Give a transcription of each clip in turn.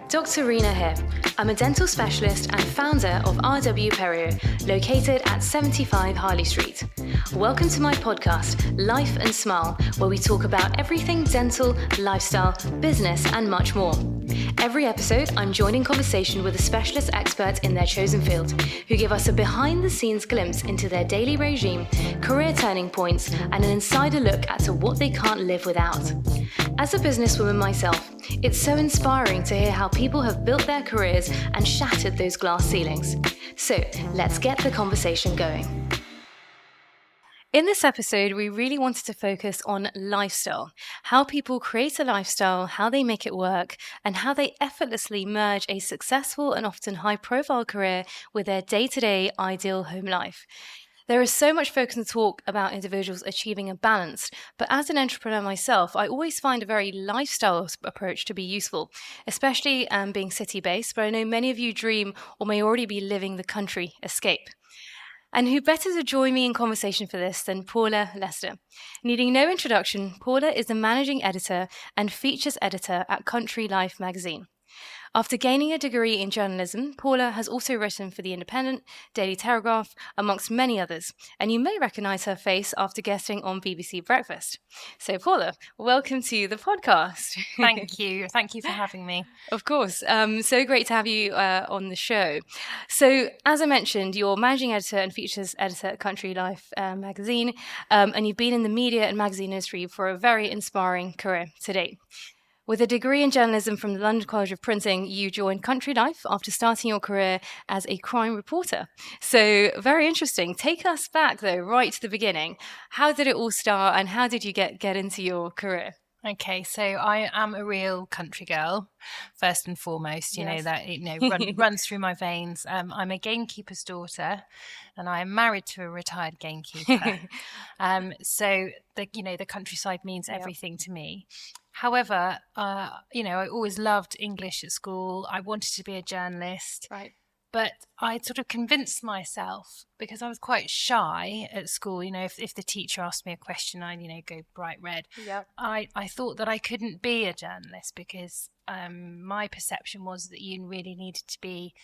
Dr Reena here. I'm a dental specialist and founder of RW Perio, located at 75 Harley Street. Welcome to my podcast, Life and Smile, where we talk about everything dental, lifestyle, business, and much more. Every episode, I'm joined in conversation with a specialist expert in their chosen field, who give us a behind-the-scenes glimpse into their daily regime, career turning points, and an insider look at what they can't live without. As a businesswoman myself, it's so inspiring to hear how people have built their careers and shattered those glass ceilings. So let's get the conversation going. In this episode, we really wanted to focus on lifestyle, how people create a lifestyle, how they make it work, and how they effortlessly merge a successful and often high-profile career with their day-to-day ideal home life. There is so much focus and talk about individuals achieving a balance, but as an entrepreneur myself, I always find a very lifestyle approach to be useful, especially being city-based, but I know many of you dream or may already be living the country escape. And who better to join me in conversation for this than Paula Lester? Needing no introduction, Paula is the managing editor and features editor at Country Life magazine. After gaining a degree in journalism, Paula has also written for The Independent, Daily Telegraph, amongst many others, and you may recognise her face after guesting on BBC Breakfast. So Paula, welcome to the podcast. Thank you. Thank you for having me. Of course. So great to have you on the show. So as I mentioned, you're managing editor and features editor at Country Life magazine, and you've been in the media and magazine industry for a very inspiring career to date. With a degree in journalism from the London College of Printing, you joined Country Life after starting your career as a crime reporter. So very interesting. Take us back, though, right to the beginning. How did it all start and how did you get into your career? Okay, so I am a real country girl, first and foremost. You know that runs through my veins. I'm a gamekeeper's daughter, and I am married to a retired gamekeeper. So the countryside means everything to me. However, I always loved English at school. I wanted to be a journalist. Right. But I sort of convinced myself, because I was quite shy at school, if the teacher asked me a question, I'd, go bright red. Yep. I thought that I couldn't be a journalist because my perception was that you really needed to be,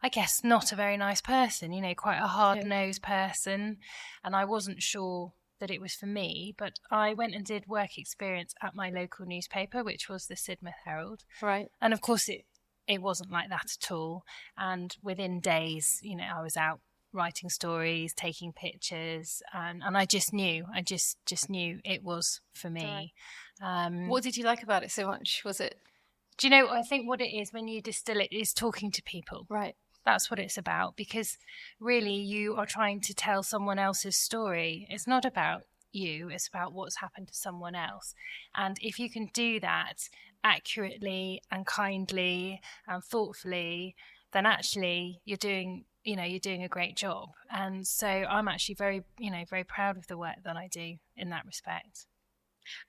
I guess, not a very nice person, quite a hard-nosed person. And I wasn't sure that it was for me, but I went and did work experience at my local newspaper, which was the Sidmouth Herald. Right. And of course it wasn't like that at all. And within days, I was out writing stories, taking pictures, and I just knew it was for me. Right. What did you like about it so much? Was it? Do you know, I think what it is when you distill it is talking to people. Right. That's what it's about, because really you are trying to tell someone else's story. It's not about you, it's about what's happened to someone else. And if you can do that accurately and kindly and thoughtfully, then actually you're doing a great job. And so I'm actually very proud of the work that I do in that respect.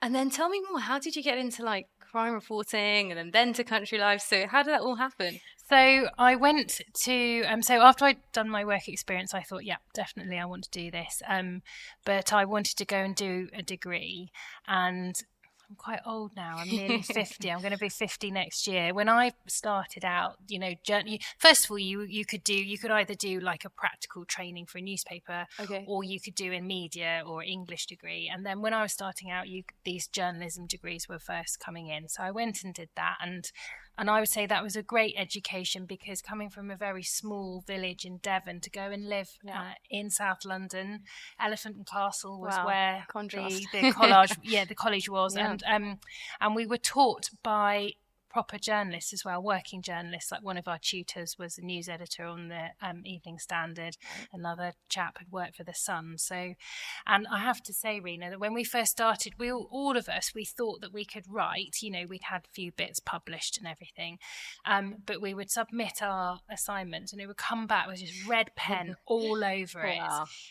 And then tell me more, how did you get into crime reporting and then to Country Life? So how did that all happen? So I went to, so after I'd done my work experience, I thought, yeah, definitely I want to do this. But I wanted to go and do a degree, and I'm quite old now. I'm nearly 50. I'm going to be 50 next year. When I started out, first of all, you could either do like a practical training for a newspaper, or you could do a media or English degree. And then when I was starting out, these journalism degrees were first coming in. So I went and did that, and I would say that was a great education, because coming from a very small village in Devon to go and live in South London, Elephant and Castle was where the college was. Yeah. And we were taught by proper journalists as well, working journalists. Like one of our tutors was a news editor on the Evening Standard. Another chap had worked for The Sun. So, and I have to say, Reena, that when we first started, all of us thought that we could write. We'd had a few bits published and everything, but we would submit our assignments and it would come back with just red pen all over it.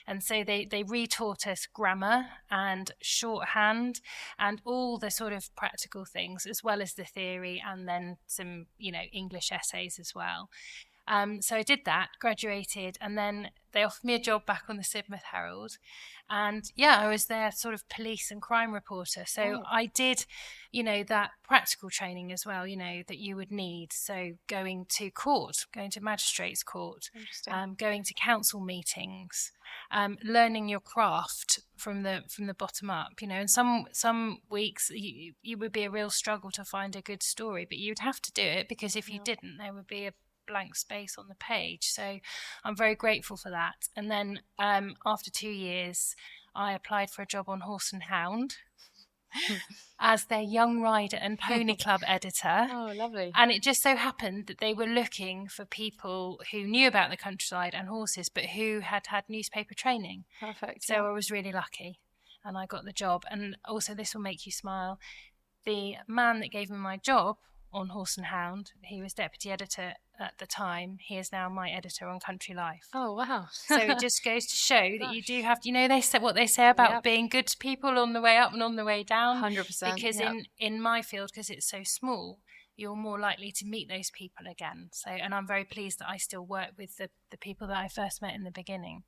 And so they retaught us grammar and shorthand and all the sort of practical things, as well as the theory, and then some English essays as well. So I did that, graduated, and then they offered me a job back on the Sidmouth Herald. And yeah, I was their sort of police and crime reporter. So I did, that practical training as well, that you would need. So going to court, going to magistrates' court, going to council meetings, learning your craft from the bottom up, and some weeks you would be a real struggle to find a good story, but you'd have to do it, because if you didn't, there would be a blank space on the page. So I'm very grateful for that. And then after 2 years, I applied for a job on Horse and Hound as their young rider and pony club editor. Oh, lovely. And it just so happened that they were looking for people who knew about the countryside and horses, but who had newspaper training. Perfect. So I was really lucky, and I got the job. And also, this will make you smile, the man that gave me my job on Horse and Hound, he was deputy editor at the time. He is now my editor on Country Life. Oh, wow. So it just goes to show that you do have to, they say what they say about being good to people on the way up and on the way down. 100%. Because in my field, because it's so small, you're more likely to meet those people again. So, and I'm very pleased that I still work with the people that I first met in the beginning.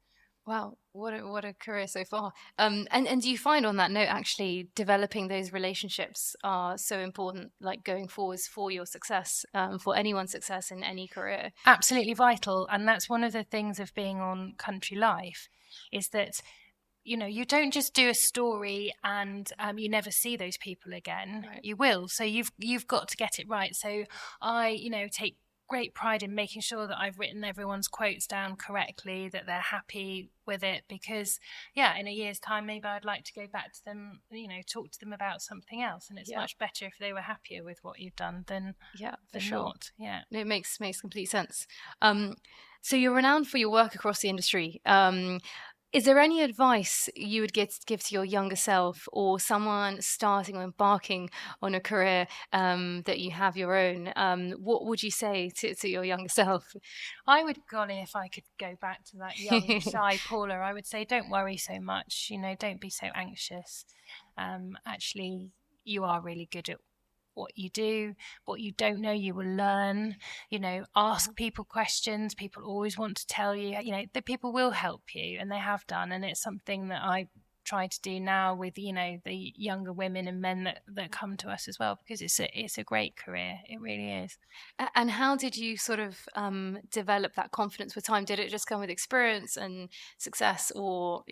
Wow, what a career so far. And do you find, on that note, actually developing those relationships are so important, like going forwards for your success, for anyone's success in any career? Absolutely vital. And that's one of the things of being on Country Life, is that you don't just do a story and you never see those people again. Right. You will. So you've got to get it right. So I, take great pride in making sure that I've written everyone's quotes down correctly, that they're happy with it, because in a year's time, maybe I'd like to go back to them, talk to them about something else. And it's much better if they were happier with what you've done than not. Yeah. It makes complete sense. So you're renowned for your work across the industry. Is there any advice you would give to your younger self, or someone starting or embarking on a career that you have your own? What would you say to your younger self? I would, golly, if I could go back to that young, shy Paula, I would say, don't worry so much. Don't be so anxious. Actually, you are really good at what you do. What you don't know, you will learn. Ask people questions. People always want to tell you, that people will help you, and they have done. And it's something that I try to do now with, the younger women and men that come to us as well, because it's a great career. It really is. And how did you sort of develop that confidence with time? Did it just come with experience and success, or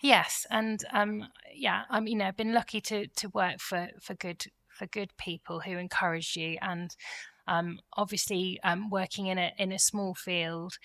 Yes. And I've been lucky to work for good people who encourage you, and obviously working in a small field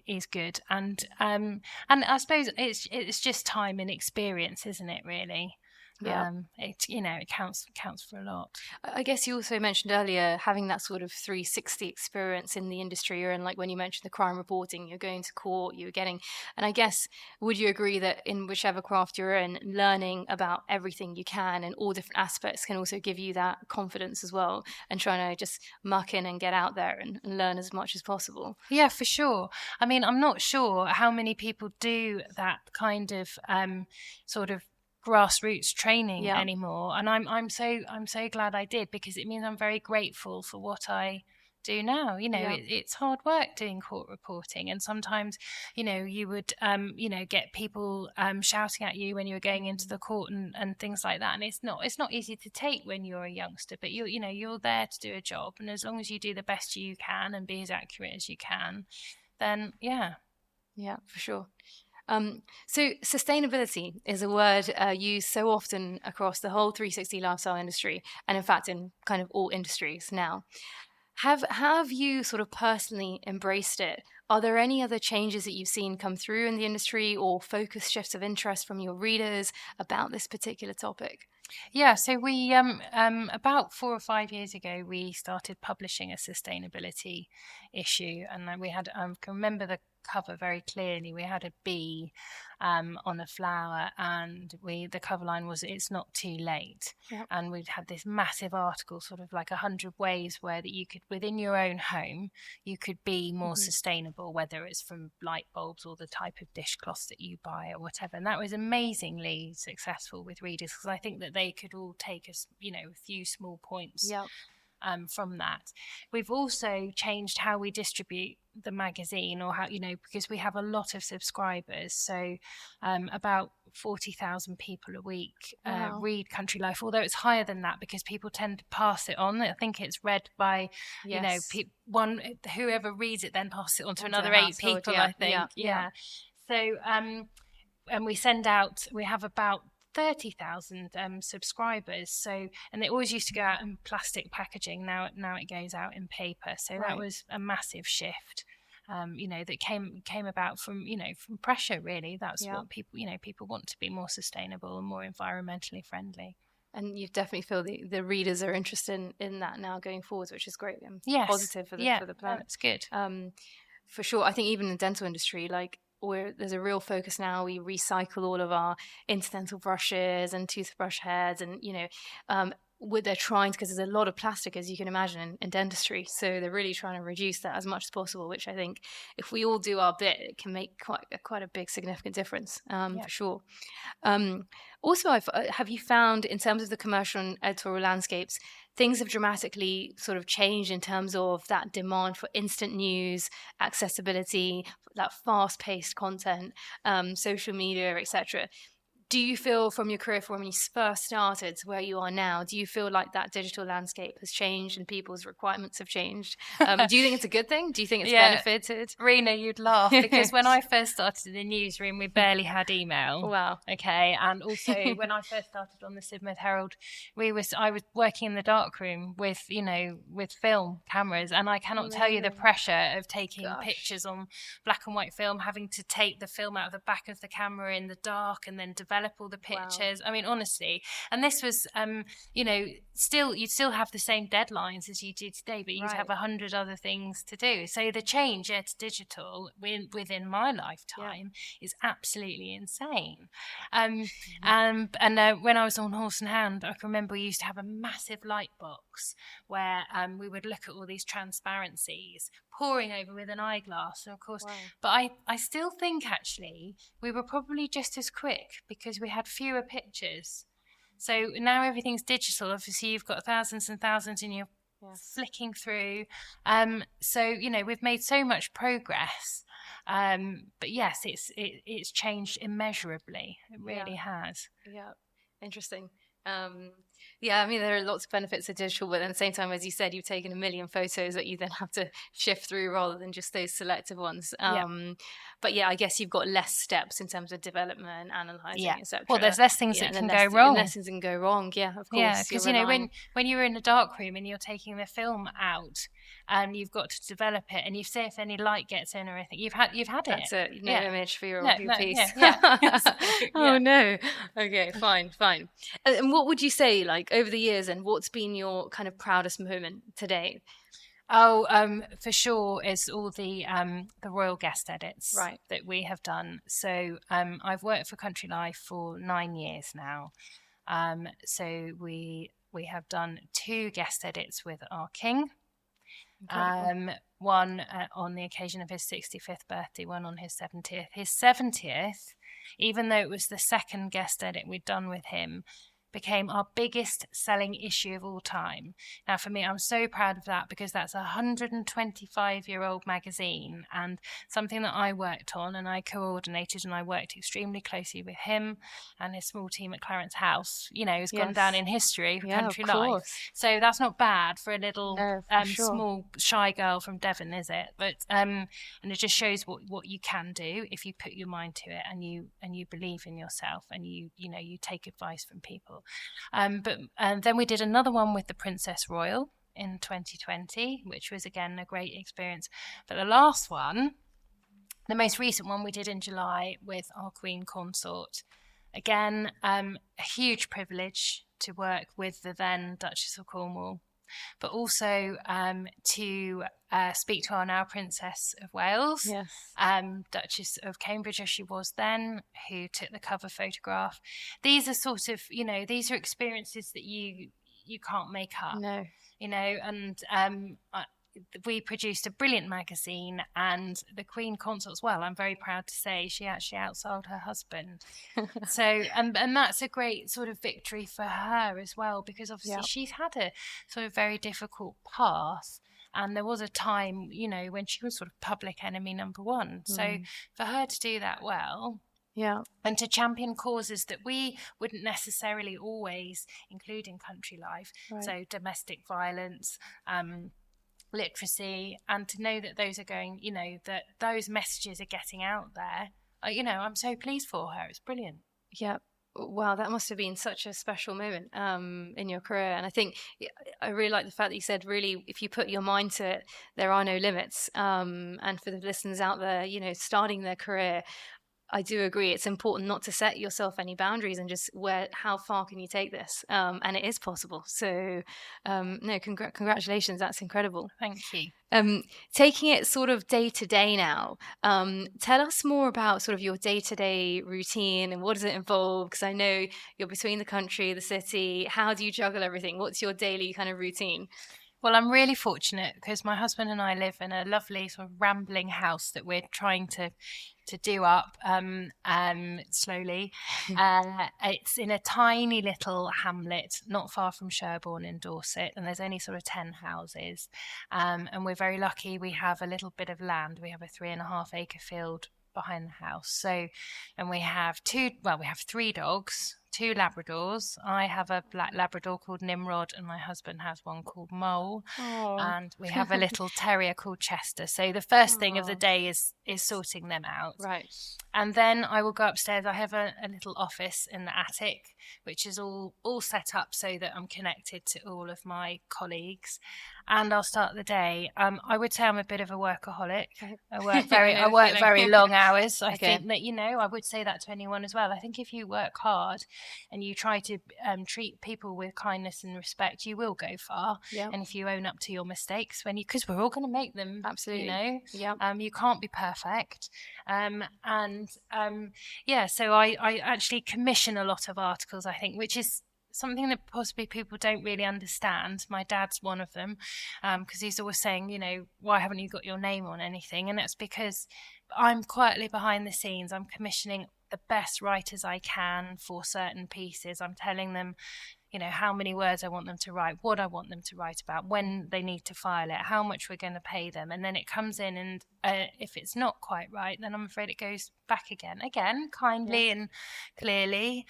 is good, and I suppose it's just time and experience, isn't it, really? It counts for a lot. I guess you also mentioned earlier having that sort of 360 experience in the industry. You're in, like, when you mentioned the crime reporting, you're going to court, you're getting, and I guess, would you agree that in whichever craft you're in, learning about everything you can and all different aspects can also give you that confidence as well, and trying to just muck in and get out there and learn as much as possible? Yeah, for sure. I mean, I'm not sure how many people do that kind of sort of grassroots training anymore, and I'm so glad I did, because it means I'm very grateful for what I do now. It's hard work doing court reporting, and sometimes you would get people shouting at you when you were going into the court and things like that, and it's not easy to take when you're a youngster, but you're there to do a job, and as long as you do the best you can and be as accurate as you can, then for sure. So sustainability is a word used so often across the whole 360 lifestyle industry, and in fact in kind of all industries now. Have you sort of personally embraced it? Are there any other changes that you've seen come through in the industry, or focus shifts of interest from your readers about this particular topic? Yeah, so we about 4 or 5 years ago, we started publishing a sustainability issue, and then we had I can remember the cover very clearly. We had a bee on a flower, and the cover line was "It's not too late." Yep. And we'd had this massive article, sort of like 100 ways where that you could, within your own home, you could be more sustainable, whether it's from light bulbs or the type of dishcloths that you buy or whatever. And that was amazingly successful with readers, because I think that they could all take a few small points from that. We've also changed how we distribute the magazine, or how, because we have a lot of subscribers. So about 40,000 people a week read Country Life, although it's higher than that because people tend to pass it on. I think it's read by, whoever reads it then passes it on to another 8 people, I think. Yeah. So, and we have about 30,000 subscribers. So, and it always used to go out in plastic packaging. Now it goes out in paper. So that was a massive shift. That came about from pressure, really. That's what people want to be more sustainable and more environmentally friendly. And you definitely feel the readers are interested in that now going forwards, which is great and positive for the planet. That's good. For sure. I think even in the dental industry, there's a real focus now. We recycle all of our interdental brushes and toothbrush heads, and they're trying, because there's a lot of plastic, as you can imagine, in dentistry. So they're really trying to reduce that as much as possible, which I think if we all do our bit, it can make quite a big significant difference, for sure. Also, have you found, in terms of the commercial and editorial landscapes, things have dramatically sort of changed in terms of that demand for instant news, accessibility, that fast-paced content, social media, etc.? Do you feel, from your career, from when you first started to where you are now, do you feel like that digital landscape has changed and people's requirements have changed? Do you think it's a good thing? Do you think it's benefited? Reena, you'd laugh, because when I first started in the newsroom, we barely had email. Wow. Okay. And also when I first started on the Sidmouth Herald, I was working in the darkroom with film cameras, and I cannot tell you the pressure of taking pictures on black and white film, having to take the film out of the back of the camera in the dark and then develop all the pictures. Wow. I mean, honestly, and this was you'd still have the same deadlines as you do today, but you'd have 100 other things to do. So the change to digital within my lifetime is absolutely insane. And when I was on Horse and Hound, I can remember we used to have a massive light box where we would look at all these transparencies, poring over with an eyeglass, and of course, but I still think actually we were probably just as quick because we had fewer pictures. So now everything's digital. Obviously, you've got thousands and thousands, and you're flicking through. So we've made so much progress. But yes, it's changed immeasurably. It really has. Yeah, interesting. I mean, there are lots of benefits of digital, but at the same time, as you said, you've taken a million photos that you then have to shift through rather than just those selective ones. But I guess you've got less steps in terms of development, analysing, etc. Well, there's less things that can go wrong. Less things can go wrong, of course. Yeah, because when you're in a dark room and you're taking the film out, and you've got to develop it, and you see if any light gets in or anything, you've had it. That's it. No image for your piece. Oh no. Okay, fine. And what would you say, over the years, and what's been your kind of proudest moment today? For sure is all the royal guest edits that we have done. So I've worked for Country Life for 9 years now. So we have done 2 guest edits with our king. One on the occasion of his 65th birthday, one on his 70th. His 70th, even though it was the second guest edit we'd done with him, became our biggest selling issue of all time. Now, for me, I'm so proud of that, because that's a 125-year-old magazine and something that I worked on and I coordinated, and I worked extremely closely with him and his small team at Clarence House. Has gone down in history for Country Life. So that's not bad for a little small shy girl from Devon, is it? But and it just shows what you can do if you put your mind to it and you believe in yourself, and you take advice from people. But then we did another one with the Princess Royal in 2020, which was again a great experience. But the last one, the most recent one, we did in July with our Queen Consort. Again, a huge privilege to work with the then Duchess of Cornwall, but also to speak to our now Princess of Wales, Duchess of Cambridge as she was then, who took the cover photograph. These are sort of, these are experiences that you can't make up. No. And we produced a brilliant magazine, and the Queen Consort as well. I'm very proud to say she actually outsold her husband. So, and that's a great sort of victory for her as well, because obviously she's had a sort of very difficult path. And there was a time, you know, when she was sort of public enemy number one. So for her to do that well, and to champion causes that we wouldn't necessarily always include in country life, so domestic violence, literacy, and to know that those are going, you know, that those messages are getting out there, you know, I'm so pleased for her. It's brilliant. Yeah. Wow, that must have been such a special moment in your career. And I think I really like the fact that you said, really, if you put your mind to it, there are no limits. And for the listeners out there, you know, starting their career, I do agree. It's important not to set yourself any boundaries and just how far can you take this? And it is possible. So, no, congratulations. That's incredible. Thank you. Taking it sort of day to day now, tell us more about sort of your day to day routine and what does it involve? Because I know you're between the country, the city. How do you juggle everything? What's your daily kind of routine? Well, I'm really fortunate because my husband and I live in a lovely sort of rambling house that we're trying to do up slowly. It's in a tiny little hamlet not far from Sherborne in Dorset, and there's only sort of 10 houses. And we're very lucky. We have a little bit of land. We have a 3.5 acre field behind the house. So, and we have 3 dogs. 2 Labradors. I have a black Labrador called Nimrod, and my husband has one called Mole. Aww. And we have a little terrier called Chester. So the first thing of the day is sorting them out. Right. And then I will go upstairs. I have a little office in the attic, which is all set up so that I'm connected to all of my colleagues. And I'll start the day. I would say I'm a bit of a workaholic. Okay. I work very long hours. I think that, you know, I would say that to anyone as well. I think if you work hard and you try to treat people with kindness and respect, you will go far. Yeah. And if you own up to your mistakes, because we're all going to make them, absolutely, you know, you can't be perfect. So I actually commission a lot of articles, I think, which is something that possibly people don't really understand. My dad's one of them, because he's always saying, you know, why haven't you got your name on anything? And that's because I'm quietly behind the scenes. I'm commissioning the best writers I can for certain pieces. I'm telling them, you know, how many words I want them to write, what I want them to write about, when they need to file it, how much we're going to pay them. And then it comes in, and if it's not quite right, then I'm afraid it goes back again, kindly and clearly.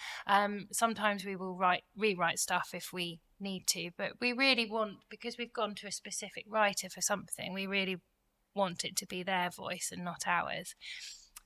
Sometimes we will rewrite stuff if we need to, but we really want, because we've gone to a specific writer for something, we really want it to be their voice and not ours.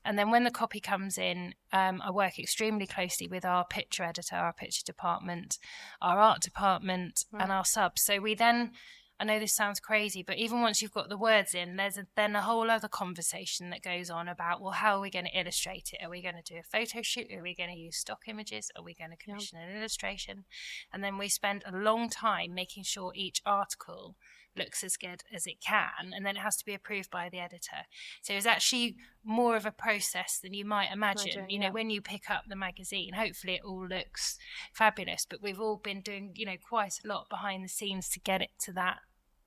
And then when the copy comes in, I work extremely closely with our picture editor, our picture department, our art department, and our subs. So we then, I know this sounds crazy, but even once you've got the words in, there's then a whole other conversation that goes on about, well, how are we going to illustrate it? Are we going to do a photo shoot? Are we going to use stock images? Are we going to commission an illustration? And then we spend a long time making sure each article looks as good as it can, and then it has to be approved by the editor. So it's actually more of a process than you might imagine. You know, when you pick up the magazine, hopefully it all looks fabulous, but we've all been doing, you know, quite a lot behind the scenes to get it to that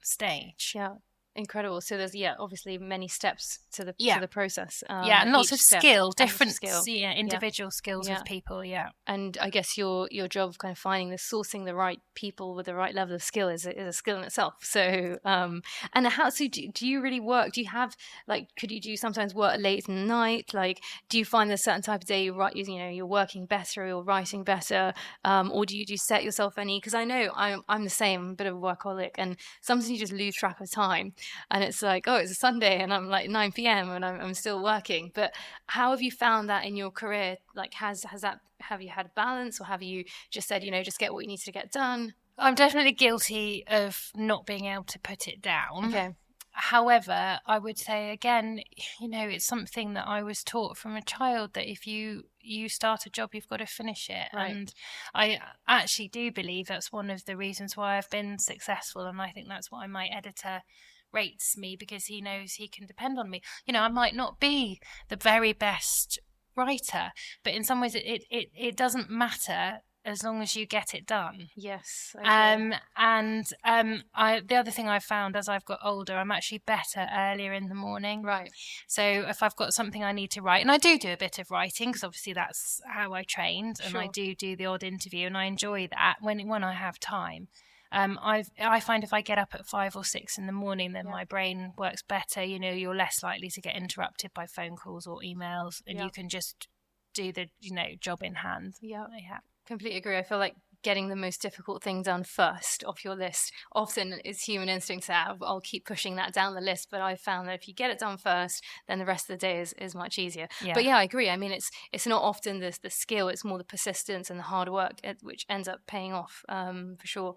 stage. Incredible. So there's obviously many steps to the process. And lots of skill, different individual skills of people. And I guess your job of kind of sourcing the right people with the right level of skill is a skill in itself. So and how do you really work? Do you have, like, could you do sometimes work late in the night? Like, do you find there's a certain type of day you're working better, you're writing better, or do you set yourself any? Because I know I'm the same, a bit of a workaholic, and sometimes you just lose track of time. And it's like, oh, it's a Sunday and I'm like 9 p.m. and I'm still working. But how have you found that in your career? Like, have you had a balance, or have you just said, just get what you need to get done? I'm definitely guilty of not being able to put it down. Okay. However, I would say again, it's something that I was taught from a child, that if you start a job, you've got to finish it. Right. And I actually do believe that's one of the reasons why I've been successful. And I think that's why my editor rates me, because he knows he can depend on me. I might not be the very best writer, but in some ways it doesn't matter as long as you get it done. Yes. The other thing I've found as I've got older, I'm actually better earlier in the morning. Right. So if I've got something I need to write, and I do a bit of writing because obviously that's how I trained, and I do the odd interview, and I enjoy that when I have time. I find if I get up at 5 or 6 in the morning, then my brain works better. You're less likely to get interrupted by phone calls or emails, and you can just do the job in hand. Yeah. Completely agree. I feel like getting the most difficult thing done first off your list often is human instinct to have, I'll keep pushing that down the list, but I've found that if you get it done first, then the rest of the day is much easier. But I agree. I mean, it's not often the skill, it's more the persistence and the hard work which ends up paying off, for sure.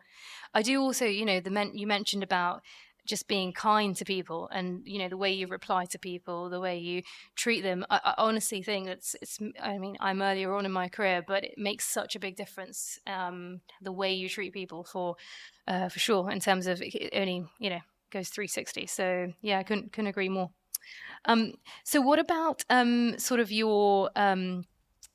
I do also, you mentioned about just being kind to people, and the way you reply to people, the way you treat them. I honestly think I'm earlier on in my career, but it makes such a big difference, the way you treat people for sure, in terms of it only goes 360. So I couldn't agree more. So what about sort of your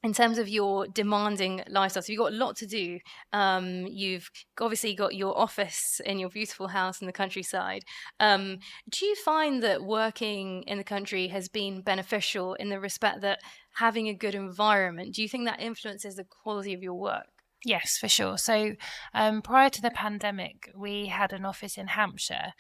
in terms of your demanding lifestyle? So you've got a lot to do. You've obviously got your office in your beautiful house in the countryside. Do you find that working in the country has been beneficial in the respect that having a good environment, do you think that influences the quality of your work? Yes, for sure. So prior to the pandemic, we had an office in Hampshire,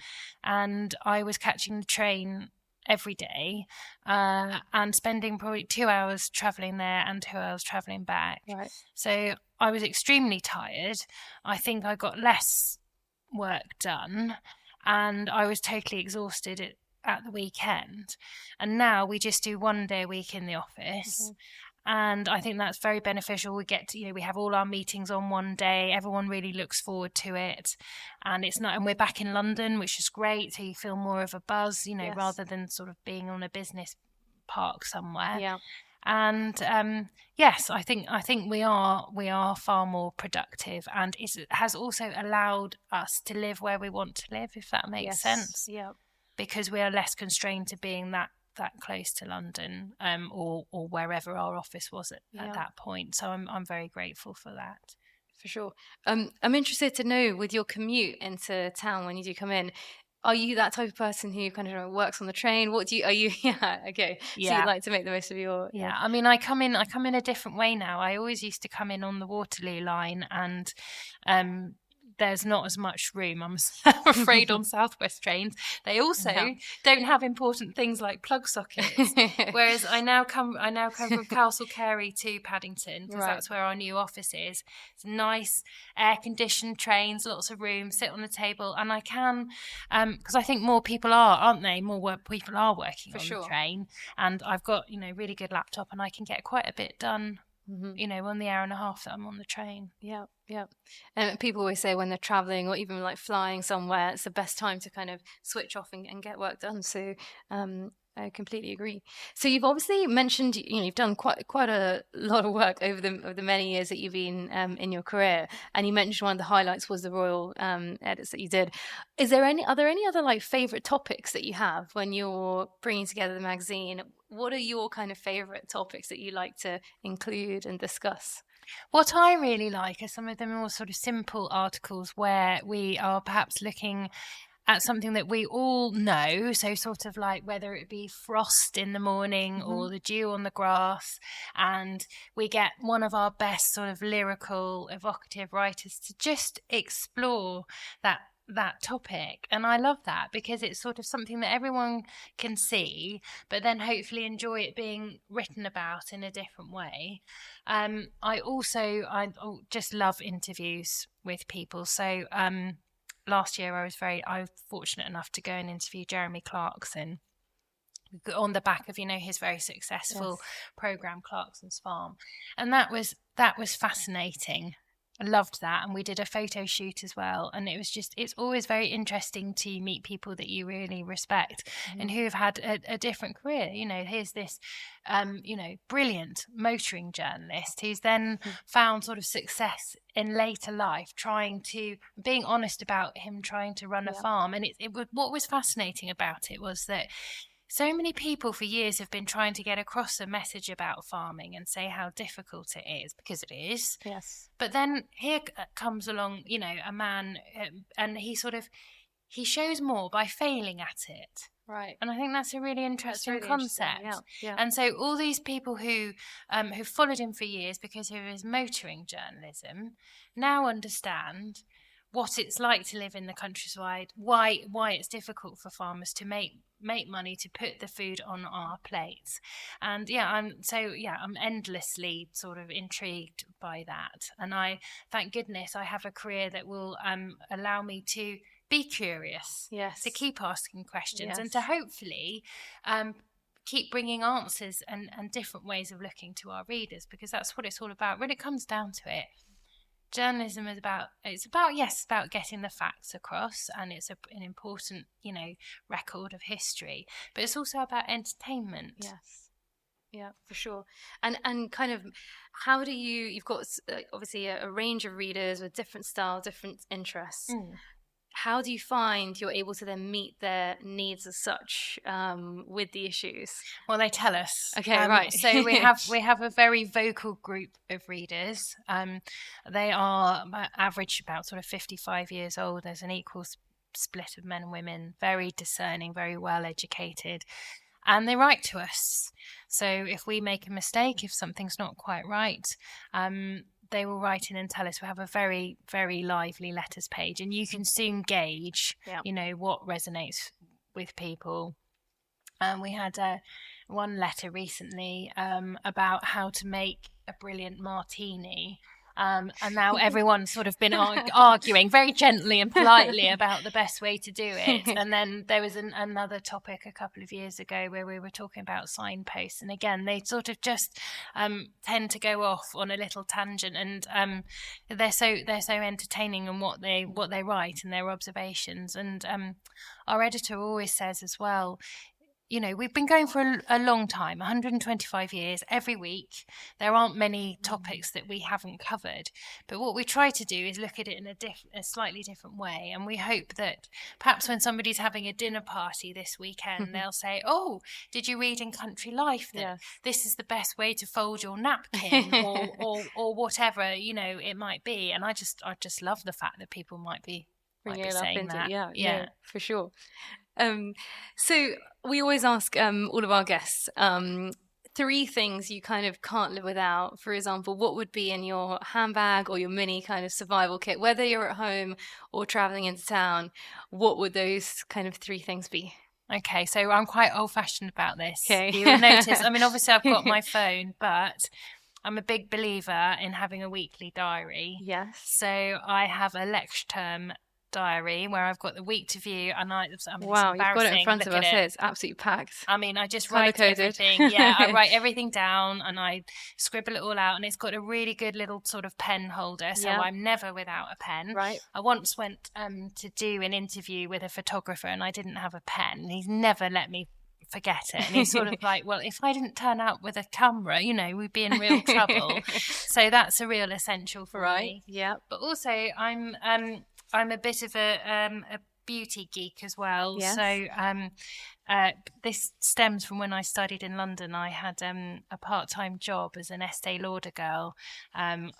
and I was catching the train every day and spending probably 2 hours traveling there and 2 hours traveling back. Right. So I was extremely tired. I think I got less work done, and I was totally exhausted at the weekend. And now we just do 1 day a week in the office. And I think that's very beneficial. We get to, we have all our meetings on 1 day. Everyone really looks forward to it. And we're back in London, which is great. So you feel more of a buzz, rather than sort of being on a business park somewhere. Yeah. And yes, I think we are far more productive, and it has also allowed us to live where we want to live, if that makes sense. Yeah. Because we are less constrained to being that close to London, or wherever our office was at that point. So I'm very grateful for that. For sure. I'm interested to know, with your commute into town when you do come in, are you that type of person who kind of works on the train? Are you? Yeah. Okay. Yeah. So you like to make the most of your. Yeah. I mean, I come in a different way now. I always used to come in on the Waterloo line, and there's not as much room, I'm afraid, on Southwest trains. They also don't have important things like plug sockets. Whereas I now come from Castle Carey to Paddington, because that's where our new office is. It's nice, air-conditioned trains, lots of room, sit on the table, and I can, because I think more people are, aren't they? People are working on the train, and I've got really good laptop, and I can get quite a bit done. On the hour and a half that I'm on the train. Yeah. And people always say when they're traveling or even like flying somewhere, it's the best time to kind of switch off and get work done. So I completely agree. So you've obviously mentioned, you've done quite a lot of work over the many years that you've been in your career, and you mentioned one of the highlights was the royal edits that you did. Are there any other like favorite topics that you have when you're bringing together the magazine? What are your kind of favorite topics that you like to include and discuss? What I really like are some of the more sort of simple articles where we are perhaps looking at something that we all know, so sort of like whether it be frost in the morning or the dew on the grass, and we get one of our best sort of lyrical, evocative writers to just explore that topic. And I love that, because it's sort of something that everyone can see, but then hopefully enjoy it being written about in a different way. I just love interviews with people. So last year I was fortunate enough to go and interview Jeremy Clarkson on the back of his very successful program Clarkson's Farm, and that was fascinating. I loved that, and we did a photo shoot as well, and it's always very interesting to meet people that you really respect and who have had a different career. Here's this brilliant motoring journalist who's then found sort of success in later life being honest about him trying to run a farm. And what was fascinating about it was that so many people for years have been trying to get across a message about farming and say how difficult it is, because it is. Yes. But then here comes along, a man, and he shows more by failing at it. Right. And I think that's a really interesting concept. Yeah. And so all these people who've followed him for years because of his motoring journalism now understand what it's like to live in the countryside, why it's difficult for farmers to make money to put the food on our plates. And I'm endlessly sort of intrigued by that. And I thank goodness I have a career that will allow me to be curious, yes, to keep asking questions, yes, and to hopefully keep bringing answers and different ways of looking to our readers, because that's what it's all about. When it comes down to it, journalism is about getting the facts across, and it's an important record of history, but it's also about entertainment. Yes, yeah, for sure. And kind of, how do you've got obviously a range of readers with different styles, different interests. How do you find you're able to then meet their needs as such with the issues? Well, they tell us. Okay, right. So we have a very vocal group of readers. They are average about sort of 55 years old. There's an equal split of men and women, very discerning, very well educated. And they write to us. So if we make a mistake, if something's not quite right, they will write in and tell us. We have a very, very lively letters page, and you can soon gauge, what resonates with people. We had one letter recently about how to make a brilliant martini. And now everyone's sort of been arguing very gently and politely about the best way to do it. And then there was another topic a couple of years ago where we were talking about signposts. And again, they sort of just tend to go off on a little tangent. And they're so entertaining in what they write and their observations. And our editor always says as well, we've been going for a long time, 125 years, every week. There aren't many topics that we haven't covered. But what we try to do is look at it in a slightly different way. And we hope that perhaps when somebody's having a dinner party this weekend, they'll say, oh, did you read in Country Life that this is the best way to fold your napkin or whatever, it might be. And I just love the fact that people might be saying that. Yeah, for sure. So we always ask all of our guests 3 things you kind of can't live without. For example, what would be in your handbag or your mini kind of survival kit, whether you're at home or traveling into town? What would those kind of 3 things be? Okay, so I'm quite old-fashioned about this. Okay. You'll notice, obviously I've got my phone, but I'm a big believer in having a weekly diary. Yes. So I have a lecture term diary where I've got the week to view, and wow, you've got it in front of us here. It's absolutely packed. I just write everything. I write everything down and I scribble it all out, and it's got a really good little sort of pen holder, so I'm never without a pen. Right. I once went to do an interview with a photographer and I didn't have a pen. He's never let me forget it, and he's sort of like, well, if I didn't turn out with a camera, we'd be in real trouble. So that's a real essential for me. Yeah. But also I'm a bit of a beauty geek as well. Yes. So this stems from when I studied in London. I had a part-time job as an Estee Lauder girl, and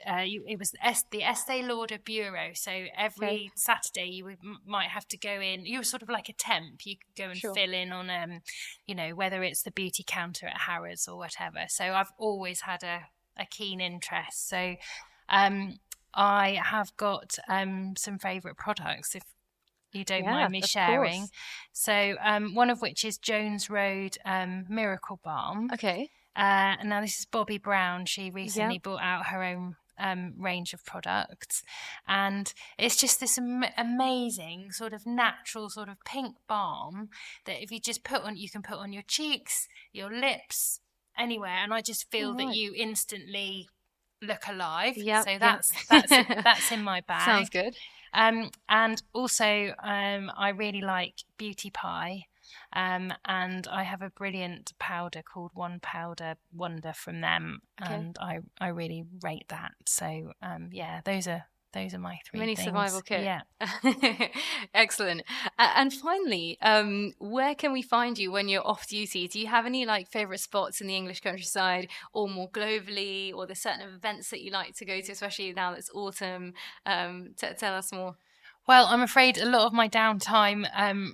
it was the Estee Lauder Bureau. So every Saturday you might have to go in. You were sort of like a temp. You could go and fill in on, whether it's the beauty counter at Harrods or whatever. So I've always had a keen interest. So I have got some favourite products, if you don't mind me sharing. Course. So one of which is Jones Road Miracle Balm. Okay. And now this is Bobbi Brown. She recently brought out her own range of products, and it's just this amazing sort of natural sort of pink balm that if you just you can put on your cheeks, your lips, anywhere, and I just feel that you instantly look alive. So that's in my bag. Sounds good. And also I really like Beauty Pie, and I have a brilliant powder called One Powder Wonder from them, and I really rate that. So those are those are my three mini things. survival kit. Yeah. Excellent. And finally, where can we find you when you're off duty? Do you have any like favorite spots in the English countryside, or more globally, or there's certain events that you like to go to, especially now that it's autumn? Tell us more. Well, I'm afraid a lot of my downtime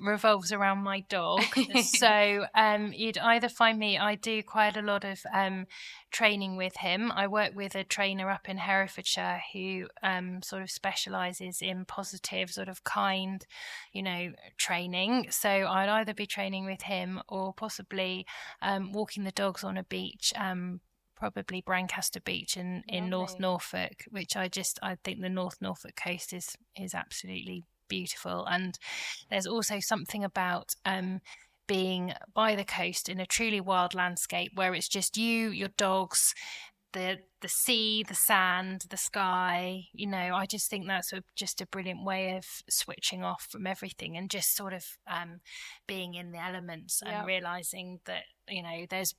revolves around my dog. So you'd either find me, I do quite a lot of training with him. I work with a trainer up in Herefordshire who sort of specialises in positive, sort of kind, training. So I'd either be training with him or possibly walking the dogs on a beach, probably Brancaster Beach in North Norfolk, which I think the North Norfolk coast is absolutely beautiful. And there's also something about being by the coast in a truly wild landscape where it's just you, your dogs, the sea, the sand, the sky. I just think that's just a brilliant way of switching off from everything and just sort of being in the elements and realizing that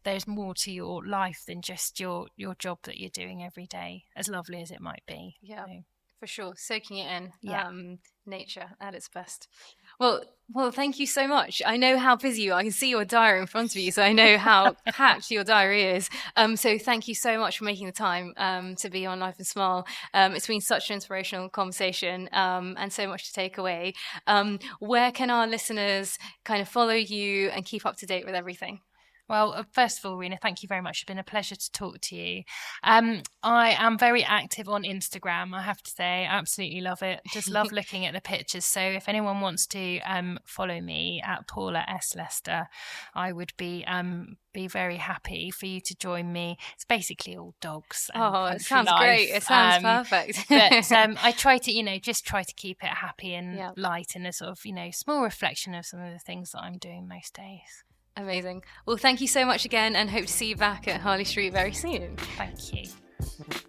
there's more to your life than just your job that you're doing every day, as lovely as it might be. For sure, soaking it in. Nature at its best. Well, thank you so much. I know how busy you are. I can see your diary in front of you, so I know how packed your diary is. So thank you so much for making the time to be on Life and Smile. It's been such an inspirational conversation and so much to take away. Where can our listeners kind of follow you and keep up to date with everything? Well, first of all, Reena, thank you very much. It's been a pleasure to talk to you. I am very active on Instagram, I have to say. I absolutely love it. Just love looking at the pictures. So if anyone wants to follow me at Paula S. Lester, I would be very happy for you to join me. It's basically all dogs. And it sounds life. Great. It sounds perfect. But I try to, just try to keep it happy and light and a sort of, small reflection of some of the things that I'm doing most days. Amazing. Well, thank you so much again and hope to see you back at Harley Street very soon. Thank you.